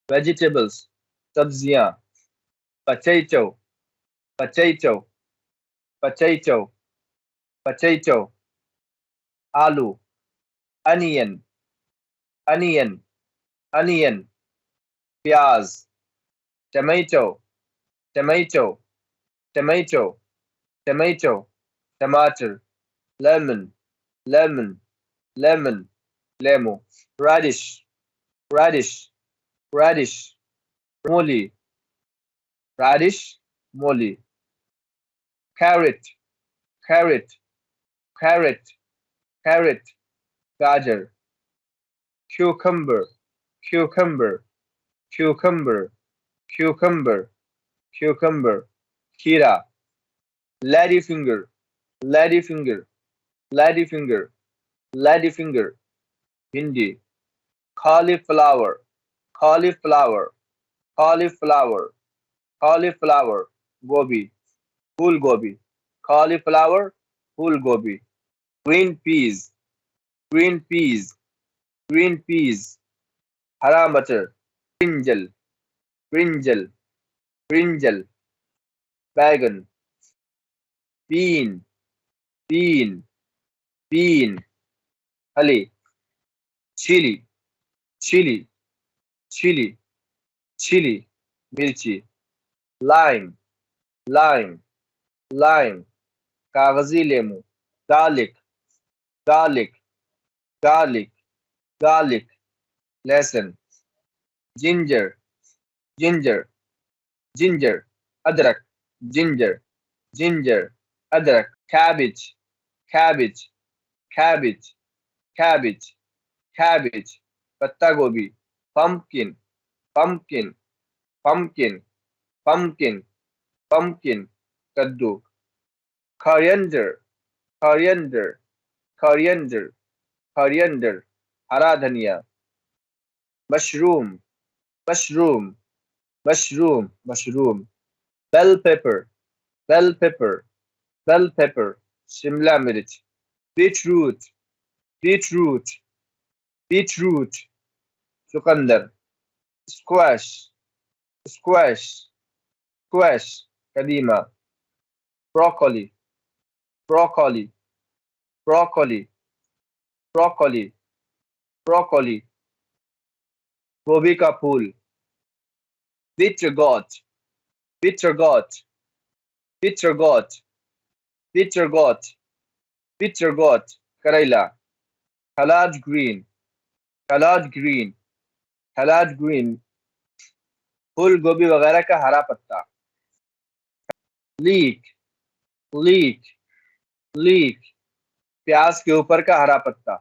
vegetables, सब्जियां, potato, potato, potato, potato, आलू, onion, onion, onion, प्याज, tomato, tomato, tomato, tomato, टमाटर, lemon, lemon, lemon, lemon, radish, radish, radish, मूली, radish, मूली, carrot, carrot, carrot, carrot, गाजर, cucumber, cucumber, cucumber, cucumber, cucumber, खीरा, ladyfinger, ladyfinger, ladyfinger, ladyfinger, भिंडी, cauliflower, cauliflower, cauliflower, cauliflower, गोभी, फूल गोभी, cauliflower, फूल गोभी, green peas, green peas, green peas, हरा मटर, brinjal, brinjal, brinjal, बैगन, bean, bean, bean, हली, chili, chili, chili, chili, मिर्ची, lime, lime, lime, कागजी लेमू, garlic, garlic, garlic, garlic, लहसुन, ginger, ginger, ginger, अदरक, ginger, ginger, अदरक, cabbage, cabbage, cabbage, cabbage, cabbage, पत्ता गोभी, pumpkin, pumpkin, pumpkin, pumpkin, pumpkin, कद्दू, coriander, coriander, coriander, coriander, हरा धनिया, mushroom, mushroom, mushroom, mushroom, bell pepper, bell pepper, bell pepper, Shimla मिर्च, beetroot, beetroot, beetroot, चुकंदर, squash, squash, squash, कदीमा, broccoli, broccoli, broccoli, broccoli, broccoli, गोभी का फूल, bitter gourd, bitter gourd, bitter gourd, bitter gourd, bitter gourd, करेला, collard green, collard green, collard green, फूल गोभी वगैरह का हरा पत्ता, leek, leek, leek, प्याज के ऊपर का हरा पत्ता,